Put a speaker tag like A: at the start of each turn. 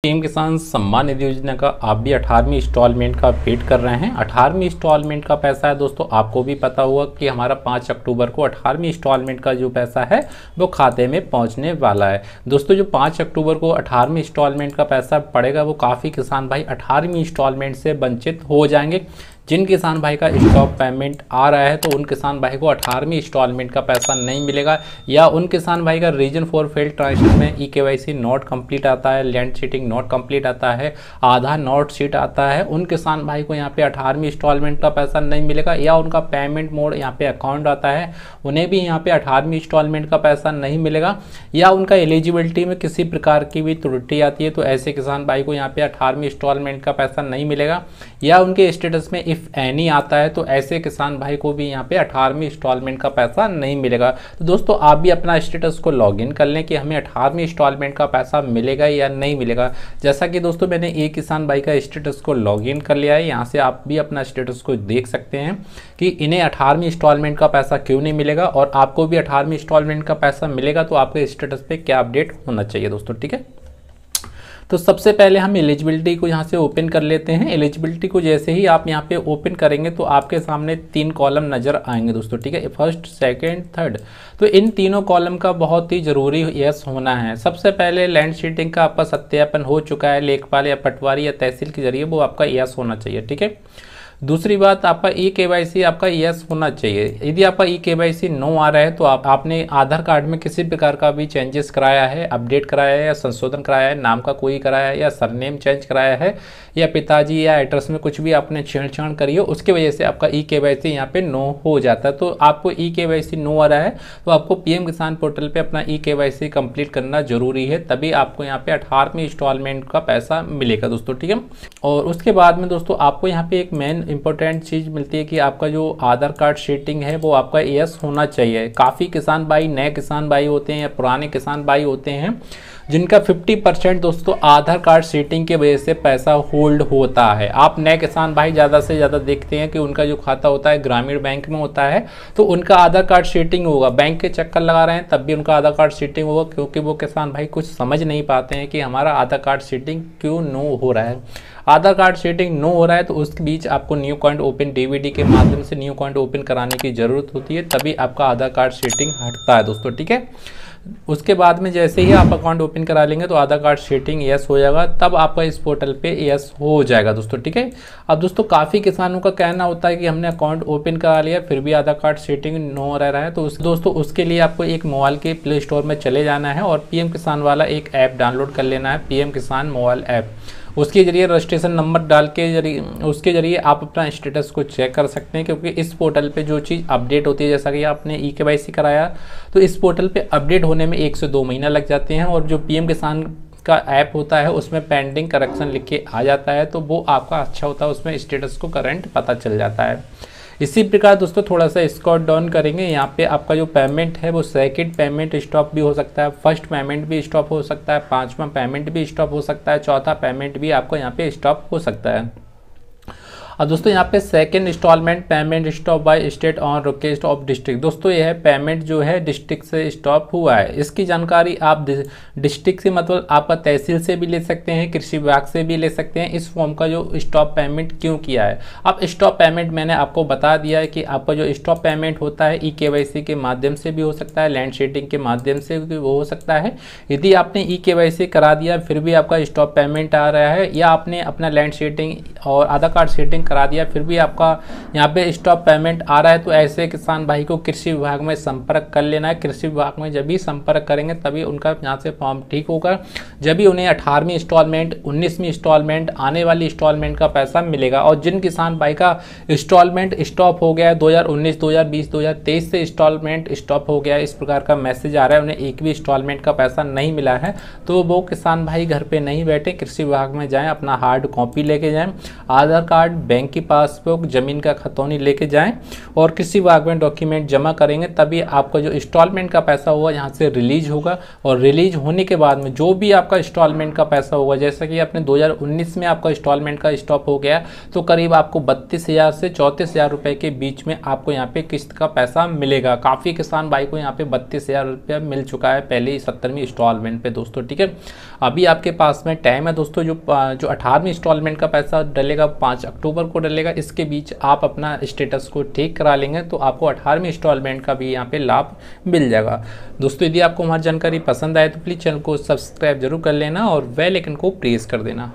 A: PM किसान सम्मान निधि योजना का आप भी 18वीं इंस्टॉलमेंट का वेट कर रहे हैं। 18वीं इंस्टॉलमेंट का पैसा है दोस्तों, आपको भी पता होगा कि हमारा 5 अक्टूबर को 18वीं इंस्टॉलमेंट का जो पैसा है वो खाते में पहुंचने वाला है। दोस्तों जो 5 अक्टूबर को 18वीं इंस्टॉलमेंट का पैसा पड़ेगा वो काफ़ी किसान भाई 18वीं इंस्टॉलमेंट से वंचित हो जाएंगे। जिन किसान भाई का स्टॉप पेमेंट आ रहा है तो उन किसान भाई को 18वीं इंस्टॉलमेंट का पैसा नहीं मिलेगा, या उन किसान भाई का रीजन फॉर फेल्ड ट्रांजेक्शन में ई-केवाईसी नॉट कंप्लीट आता है, लैंड शीटिंग नॉट कंप्लीट आता है, आधार नॉट शीट आता है, उन किसान भाई को यहाँ पे 18वीं इंस्टॉलमेंट का पैसा नहीं मिलेगा, या उनका पेमेंट मोड यहाँ पे अकाउंट आता है उन्हें भी यहाँ पे 18वीं इंस्टॉलमेंट का पैसा नहीं मिलेगा, या उनका एलिजिबिलिटी में किसी प्रकार की भी त्रुटि आती है तो ऐसे किसान भाई को यहाँ पे 18वीं इंस्टॉलमेंट का पैसा नहीं मिलेगा, या उनके स्टेटस में एनी आता है तो ऐसे किसान भाई को भी यहाँ पे 18वीं इंस्टॉलमेंट का पैसा नहीं मिलेगा। तो दोस्तों आप भी अपना स्टेटस को लॉगिन कर लें कि हमें 18वीं इंस्टॉलमेंट का पैसा मिलेगा या नहीं मिलेगा। जैसा कि दोस्तों मैंने एक किसान भाई का स्टेटस को लॉगिन कर लिया है, यहाँ से आप भी अपना स्टेटस को देख सकते हैं कि इन्हें 18वीं इंस्टॉलमेंट का पैसा क्यों नहीं मिलेगा, और आपको भी 18वीं इंस्टॉलमेंट का पैसा मिलेगा तो आपके स्टेटस पे क्या अपडेट होना चाहिए दोस्तों। ठीक है, तो सबसे पहले हम एलिजिबिलिटी को यहाँ से ओपन कर लेते हैं। एलिजिबिलिटी को जैसे ही आप यहाँ पे ओपन करेंगे तो आपके सामने 3 कॉलम नज़र आएंगे दोस्तों। ठीक है, फर्स्ट, सेकंड, थर्ड। तो इन तीनों कॉलम का बहुत ही ज़रूरी यस होना है। सबसे पहले लैंड शीटिंग का आपका सत्यापन हो चुका है, लेखपाल या पटवारी या तहसील के जरिए, वो आपका यस होना चाहिए। ठीक है, दूसरी बात, आपका ई-केवाईसी आपका यस होना चाहिए। यदि आपका ई-केवाईसी नो आ रहा है तो आपने आधार कार्ड में किसी प्रकार का भी चेंजेस कराया है, अपडेट कराया है या संशोधन कराया है, नाम का कोई कराया है या सरनेम चेंज कराया है, या पिताजी या एड्रेस में कुछ भी आपने छेड़छाड़ करी हो, उसकी वजह से आपका ई-केवाईसी यहाँ पे नो हो जाता है। तो आपको ई-केवाईसी नो आ रहा है तो आपको पीएम किसान पोर्टल पे अपना ई-केवाईसी कंप्लीट करना जरूरी है, तभी आपको यहाँ पे 18वीं इंस्टॉलमेंट का पैसा मिलेगा दोस्तों। ठीक है, और उसके बाद में दोस्तों आपको यहाँ पे एक मेन इंपॉर्टेंट चीज़ मिलती है कि आपका जो आधार कार्ड शीटिंग है वो आपका यस होना चाहिए। काफ़ी किसान भाई नए किसान भाई होते हैं या पुराने किसान भाई होते हैं जिनका 50% दोस्तों आधार कार्ड शीटिंग की वजह से पैसा होल्ड होता है। आप नए किसान भाई ज़्यादा से ज़्यादा देखते हैं कि उनका जो खाता होता है ग्रामीण बैंक में होता है तो उनका आधार कार्ड शीटिंग होगा, बैंक के चक्कर लगा रहे हैं तब भी उनका आधार कार्ड शीटिंग होगा, क्योंकि वो किसान भाई कुछ समझ नहीं पाते हैं कि हमारा आधार कार्ड शीटिंग क्यों नो हो रहा है। आधार कार्ड शीटिंग नो हो रहा है तो उसके बीच आपको न्यू अकाउंट ओपन डीबीडी के माध्यम से न्यू अकाउंट ओपन कराने की ज़रूरत होती है, तभी आपका आधार कार्ड शीटिंग हटता है दोस्तों। ठीक है, उसके बाद में जैसे ही आप अकाउंट ओपन करा लेंगे तो आधार कार्ड शीटिंग यस हो जाएगा, तब आपका इस पोर्टल पे यस हो जाएगा दोस्तों। ठीक है, अब दोस्तों काफ़ी किसानों का कहना होता है कि हमने अकाउंट ओपन करा लिया फिर भी आधार कार्ड शीटिंग नो रह रहा है, तो दोस्तों उसके लिए आपको एक मोबाइल के प्ले स्टोर में चले जाना है और पीएम किसान वाला एक ऐप डाउनलोड कर लेना है, पीएम किसान मोबाइल ऐप। उसके जरिए रजिस्ट्रेशन नंबर डाल के उसके जरिए आप अपना स्टेटस को चेक कर सकते हैं, क्योंकि इस पोर्टल पे जो चीज़ अपडेट होती है, जैसा कि आपने ई-केवाईसी कराया तो इस पोर्टल पे अपडेट होने में 1 से 2 महीना लग जाते हैं, और जो पीएम किसान का ऐप होता है उसमें पेंडिंग करेक्शन लिख के आ जाता है तो वो आपका अच्छा होता है, उसमें स्टेटस को करंट पता चल जाता है। इसी प्रकार दोस्तों थोड़ा सा स्क्रॉल डाउन करेंगे, यहाँ पे आपका जो पेमेंट है वो सेकंड पेमेंट स्टॉप भी हो सकता है, फर्स्ट पेमेंट भी स्टॉप हो सकता है, 5वां पेमेंट भी स्टॉप हो सकता है, चौथा पेमेंट भी आपको यहाँ पे स्टॉप हो सकता है। और दोस्तों यहाँ पे second installment payment stop by state on request of district. दोस्तों यह पेमेंट जो है डिस्ट्रिक्ट से स्टॉप हुआ है, इसकी जानकारी आप डिस्ट्रिक्ट से मतलब आपका तहसील से भी ले सकते हैं, कृषि विभाग से भी ले सकते हैं इस फॉर्म का जो स्टॉप पेमेंट क्यों किया है। अब स्टॉप पेमेंट मैंने आपको बता दिया है कि आपका जो स्टॉप पेमेंट होता है ई-केवाईसी के माध्यम से भी हो सकता है, लैंड शीटिंग के माध्यम से भी वो हो सकता है। यदि आपने ई-केवाईसी करा दिया फिर भी आपका स्टॉप पेमेंट आ रहा है, या आपने अपना लैंड शीटिंग और आधार कार्ड शीटिंग करा दिया फिर भी आपका यहाँ पे स्टॉप पेमेंट आ रहा है, तो ऐसे किसान भाई को कृषि विभाग में संपर्क कर लेना है। कृषि विभाग में जब भी संपर्क करेंगे तभी उनका यहाँ से फॉर्म ठीक होगा, जब भी उन्हें 18वीं इंस्टॉलमेंट 19वीं इंस्टॉलमेंट आने वाली इंस्टॉलमेंट का पैसा मिलेगा। और जिन किसान भाई का इंस्टॉलमेंट स्टॉप हो गया है 2019 2020 2023 से इंस्टॉलमेंट स्टॉप हो गया है, इस प्रकार का मैसेज आ रहा है, उन्हें एक भी इंस्टॉलमेंट का पैसा नहीं मिला है, तो वो किसान भाई घर पे नहीं बैठे, कृषि विभाग में जाएं, अपना हार्ड कॉपी लेके जाएं, आधार कार्ड, बैंक की पासबुक, जमीन का खतौनी लेके जाएं और कृषि विभाग में डॉक्यूमेंट जमा करेंगे, तभी आपका जो इंस्टॉलमेंट का पैसा होगा यहाँ से रिलीज होगा। और रिलीज होने के बाद में जो भी आपका आपका इंस्टॉलमेंट का पैसा होगा। जैसा कि अपने 2019 में आपका इंस्टॉलमेंट का स्टॉप हो गया, तो करीब आपको 32,000 से 34,000 रुपये के बीच में आपको यहाँ पे किस्त का पैसा मिलेगा। काफ़ी किसान भाई को यहाँ पे 32,000 रुपया मिल चुका है पहले ही 70वीं इंस्टॉलमेंट पे दोस्तों, ठीक है। अभी आपके पास में टाइम है दोस्तों, जो 18वीं इंस्टॉलमेंट का पैसा डलेगा 5 अक्टूबर को डलेगा। इसके बीच आप अपना स्टेटस को ठीक करा लेंगे तो आपको 18वीं इंस्टॉलमेंट का भी यहाँ पे लाभ मिल जाएगा। दोस्तों यदि आपको हमारी जानकारी पसंद आए तो प्लीज़ चैनल को सब्सक्राइब जरूर कर लेना और बेल आइकन को प्रेस कर देना।